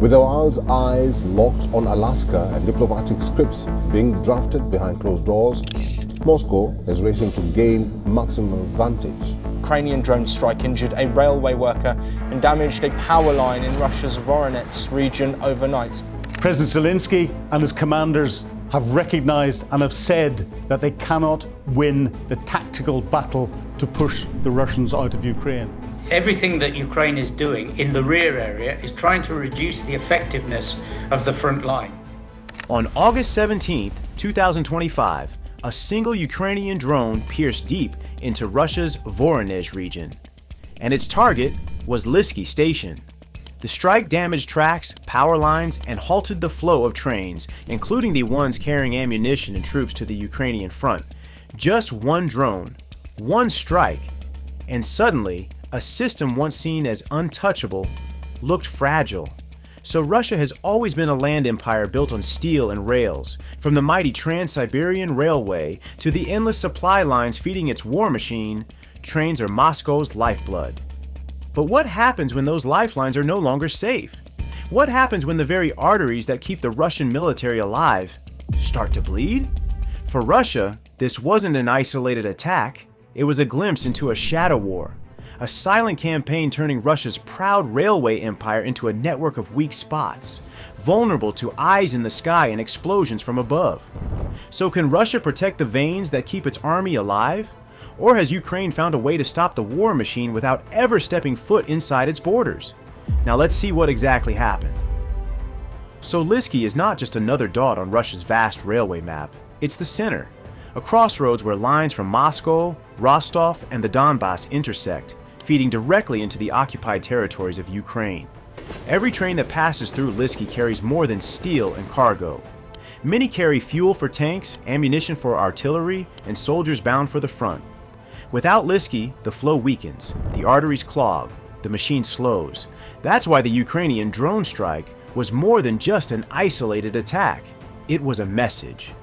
With the world's eyes locked on Alaska and diplomatic scripts being drafted behind closed doors, Moscow is racing to gain maximum advantage. Ukrainian drone strike injured a railway worker and damaged a power line in Russia's Voronezh region overnight. President Liski and his commanders have recognized and have said that they cannot win the tactical battle to push the Russians out of Ukraine. Everything that Ukraine is doing in the rear area is trying to reduce the effectiveness of the front line. On August 17, 2025, a single Ukrainian drone pierced deep into Russia's Voronezh region, and its target was Liski station. The strike damaged tracks, power lines, and halted the flow of trains, including the ones carrying ammunition and troops to the Ukrainian front. Just one drone, one strike, and suddenly, a system once seen as untouchable looked fragile. So Russia has always been a land empire built on steel and rails, from the mighty Trans-Siberian Railway to the endless supply lines feeding its war machine. Trains are Moscow's lifeblood. But what happens when those lifelines are no longer safe? What happens when the very arteries that keep the Russian military alive start to bleed? For Russia, this wasn't an isolated attack. It was a glimpse into a shadow war. A silent campaign turning Russia's proud railway empire into a network of weak spots, vulnerable to eyes in the sky and explosions from above. So can Russia protect the veins that keep its army alive? Or has Ukraine found a way to stop the war machine without ever stepping foot inside its borders? Now let's see what exactly happened. So Liski is not just another dot on Russia's vast railway map, it's the center, a crossroads where lines from Moscow, Rostov, and the Donbass intersect, feeding directly into the occupied territories of Ukraine. Every train that passes through Liski carries more than steel and cargo. Many carry fuel for tanks, ammunition for artillery, and soldiers bound for the front. Without Liski, the flow weakens, the arteries clog, the machine slows. That's why the Ukrainian drone strike was more than just an isolated attack. It was a message.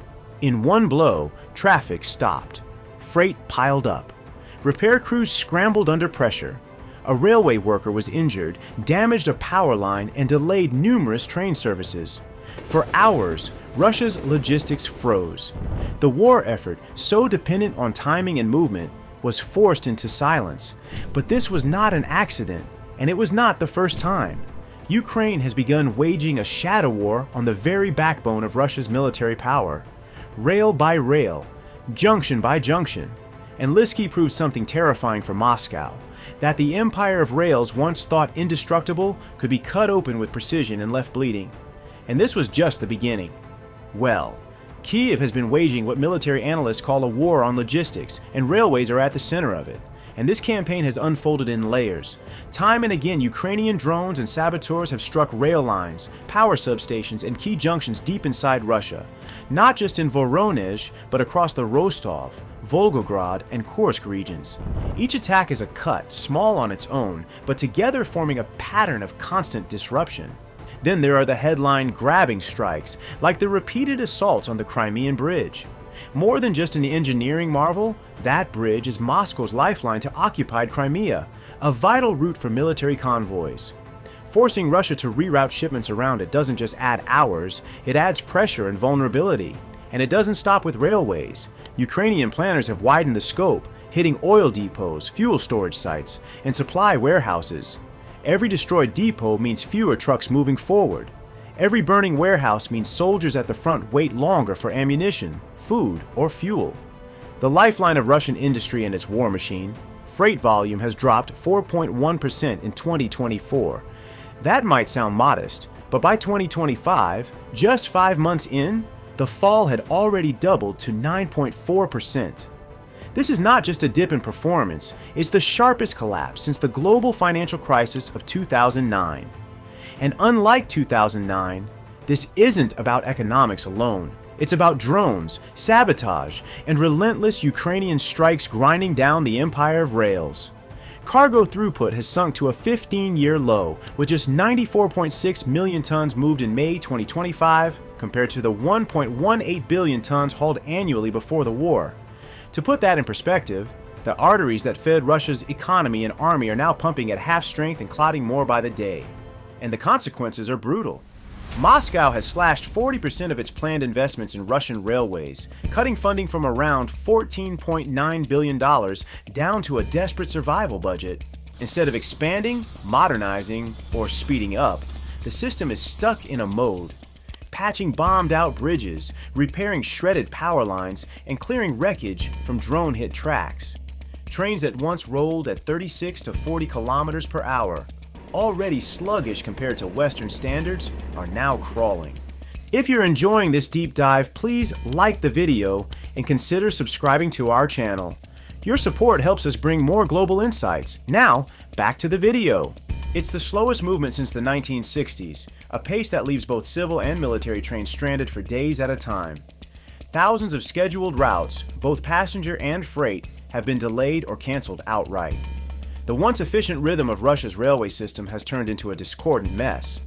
In one blow, traffic stopped. Freight piled up. Repair crews scrambled under pressure. A railway worker was injured, damaged a power line, and delayed numerous train services. For hours, Russia's logistics froze. The war effort, so dependent on timing and movement, was forced into silence. But this was not an accident, and it was not the first time. Ukraine has begun waging a shadow war on the very backbone of Russia's military power. Rail by rail, junction by junction. And Liski proved something terrifying for Moscow, that the empire of rails once thought indestructible could be cut open with precision and left bleeding. And this was just the beginning. Well, Kyiv has been waging what military analysts call a war on logistics, and railways are at the center of it. And this campaign has unfolded in layers. Time and again, Ukrainian drones and saboteurs have struck rail lines, power substations, and key junctions deep inside Russia. Not just in Voronezh, but across the Rostov, Volgograd, and Kursk regions. Each attack is a cut, small on its own, but together forming a pattern of constant disruption. Then there are the headline-grabbing strikes, like the repeated assaults on the Crimean Bridge. More than just an engineering marvel, that bridge is Moscow's lifeline to occupied Crimea, a vital route for military convoys. Forcing Russia to reroute shipments around it doesn't just add hours, it adds pressure and vulnerability. And it doesn't stop with railways. Ukrainian planners have widened the scope, hitting oil depots, fuel storage sites, and supply warehouses. Every destroyed depot means fewer trucks moving forward. Every burning warehouse means soldiers at the front wait longer for ammunition, food, or fuel. The lifeline of Russian industry and its war machine, freight volume has dropped 4.1% in 2024. That might sound modest, but by 2025, just 5 months in, the fall had already doubled to 9.4%. This is not just a dip in performance, it's the sharpest collapse since the global financial crisis of 2009. And unlike 2009, this isn't about economics alone. It's about drones, sabotage, and relentless Ukrainian strikes grinding down the empire of rails. Cargo throughput has sunk to a 15-year low, with just 94.6 million tons moved in May 2025, compared to the 1.18 billion tons hauled annually before the war. To put that in perspective, the arteries that fed Russia's economy and army are now pumping at half strength and clotting more by the day. and the consequences are brutal. Moscow has slashed 40% of its planned investments in Russian railways, cutting funding from around $14.9 billion down to a desperate survival budget. Instead of expanding, modernizing, or speeding up, the system is stuck in a mode. Patching bombed-out bridges, repairing shredded power lines, and clearing wreckage from drone-hit tracks. Trains that once rolled at 36 to 40 kilometers per hour, already sluggish compared to Western standards, are now crawling. If you're enjoying this deep dive, please like the video and consider subscribing to our channel. Your support helps us bring more global insights. Now, back to the video. It's the slowest movement since the 1960s, a pace that leaves both civil and military trains stranded for days at a time. Thousands of scheduled routes, both passenger and freight, have been delayed or canceled outright. The once efficient rhythm of Russia's railway system has turned into a discordant mess.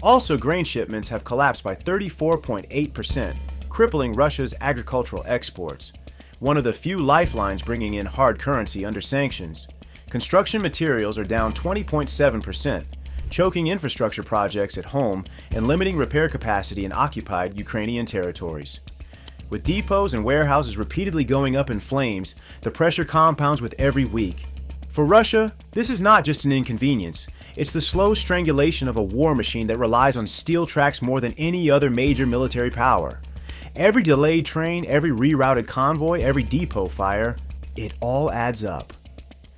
Also, grain shipments have collapsed by 34.8%, crippling Russia's agricultural exports, one of the few lifelines bringing in hard currency under sanctions. Construction materials are down 20.7%, choking infrastructure projects at home and limiting repair capacity in occupied Ukrainian territories. With depots and warehouses repeatedly going up in flames, the pressure compounds with every week. For Russia, this is not just an inconvenience. It's the slow strangulation of a war machine that relies on steel tracks more than any other major military power. Every delayed train, every rerouted convoy, every depot fire, it all adds up.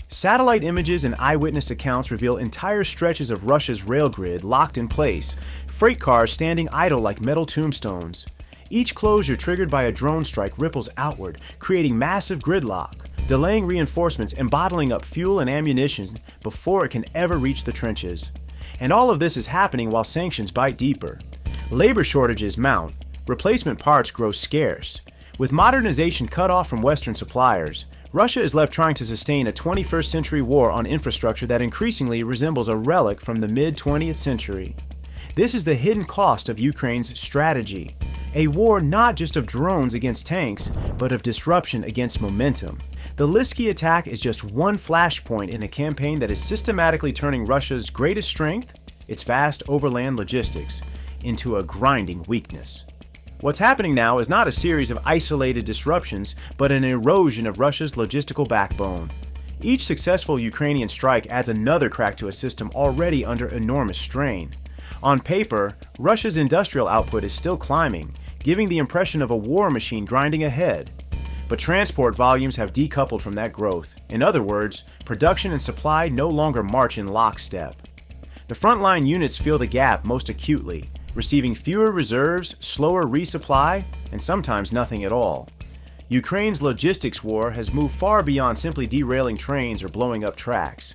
Satellite images and eyewitness accounts reveal entire stretches of Russia's rail grid locked in place, freight cars standing idle like metal tombstones. Each closure triggered by a drone strike ripples outward, creating massive gridlock, delaying reinforcements and bottling up fuel and ammunition before it can ever reach the trenches. And all of this is happening while sanctions bite deeper. Labor shortages mount, replacement parts grow scarce. With modernization cut off from Western suppliers, Russia is left trying to sustain a 21st century war on infrastructure that increasingly resembles a relic from the mid-20th century. This is the hidden cost of Ukraine's strategy. A war not just of drones against tanks, but of disruption against momentum. The Liski attack is just one flashpoint in a campaign that is systematically turning Russia's greatest strength, its vast overland logistics, into a grinding weakness. What's happening now is not a series of isolated disruptions, but an erosion of Russia's logistical backbone. Each successful Ukrainian strike adds another crack to a system already under enormous strain. On paper, Russia's industrial output is still climbing, giving the impression of a war machine grinding ahead. But transport volumes have decoupled from that growth. In other words, production and supply no longer march in lockstep. The frontline units feel the gap most acutely, receiving fewer reserves, slower resupply, and sometimes nothing at all. Ukraine's logistics war has moved far beyond simply derailing trains or blowing up tracks.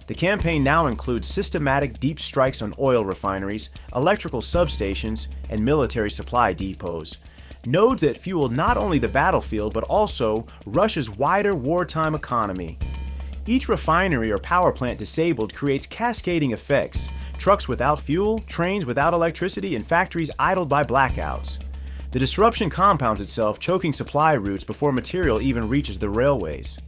The campaign now includes systematic deep strikes on oil refineries, electrical substations, and military supply depots, nodes that fuel not only the battlefield but also Russia's wider wartime economy. Each refinery or power plant disabled creates cascading effects: trucks without fuel, trains without electricity, and factories idled by blackouts. The disruption compounds itself, choking supply routes before material even reaches the railways.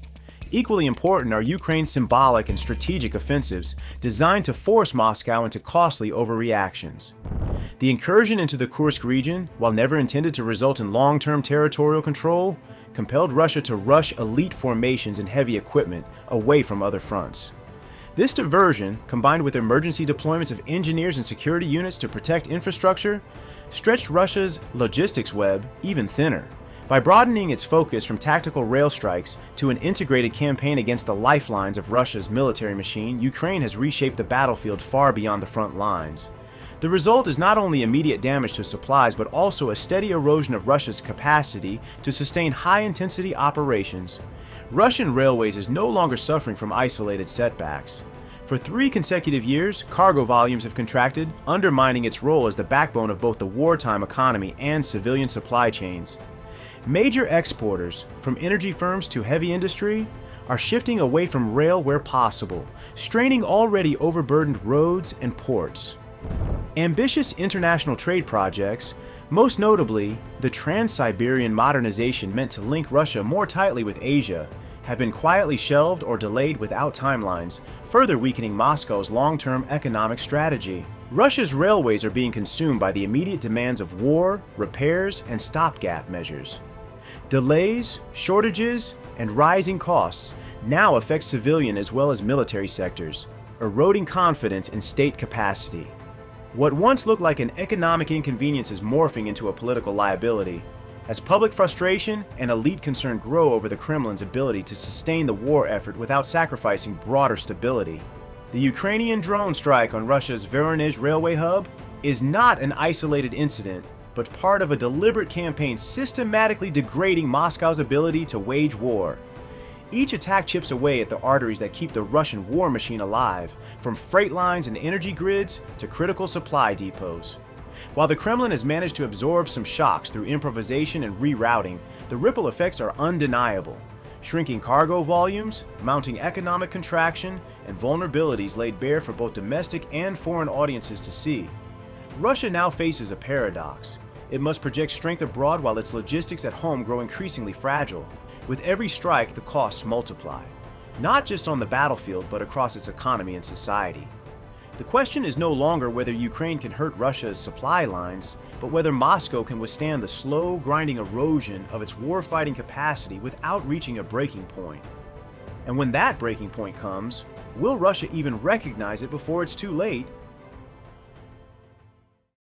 Equally important are Ukraine's symbolic and strategic offensives designed to force Moscow into costly overreactions. The incursion into the Kursk region, while never intended to result in long-term territorial control, compelled Russia to rush elite formations and heavy equipment away from other fronts. This diversion, combined with emergency deployments of engineers and security units to protect infrastructure, stretched Russia's logistics web even thinner. By broadening its focus from tactical rail strikes to an integrated campaign against the lifelines of Russia's military machine, Ukraine has reshaped the battlefield far beyond the front lines. The result is not only immediate damage to supplies, but also a steady erosion of Russia's capacity to sustain high-intensity operations. Russian railways is no longer suffering from isolated setbacks. For 3 consecutive years, cargo volumes have contracted, undermining its role as the backbone of both the wartime economy and civilian supply chains. Major exporters, from energy firms to heavy industry, are shifting away from rail where possible, straining already overburdened roads and ports. Ambitious international trade projects, most notably the Trans-Siberian modernization meant to link Russia more tightly with Asia, have been quietly shelved or delayed without timelines, further weakening Moscow's long-term economic strategy. Russia's railways are being consumed by the immediate demands of war, repairs, and stopgap measures. Delays, shortages, and rising costs now affect civilian as well as military sectors, eroding confidence in state capacity. What once looked like an economic inconvenience is morphing into a political liability, as public frustration and elite concern grow over the Kremlin's ability to sustain the war effort without sacrificing broader stability. The Ukrainian drone strike on Russia's Voronezh railway hub is not an isolated incident, but part of a deliberate campaign systematically degrading Moscow's ability to wage war. Each attack chips away at the arteries that keep the Russian war machine alive, from freight lines and energy grids to critical supply depots. While the Kremlin has managed to absorb some shocks through improvisation and rerouting, the ripple effects are undeniable. Shrinking cargo volumes, mounting economic contraction, and vulnerabilities laid bare for both domestic and foreign audiences to see. Russia now faces a paradox. It must project strength abroad while its logistics at home grow increasingly fragile. With every strike, the costs multiply, not just on the battlefield, but across its economy and society. The question is no longer whether Ukraine can hurt Russia's supply lines, but whether Moscow can withstand the slow, grinding erosion of its war-fighting capacity without reaching a breaking point. And when that breaking point comes, will Russia even recognize it before it's too late,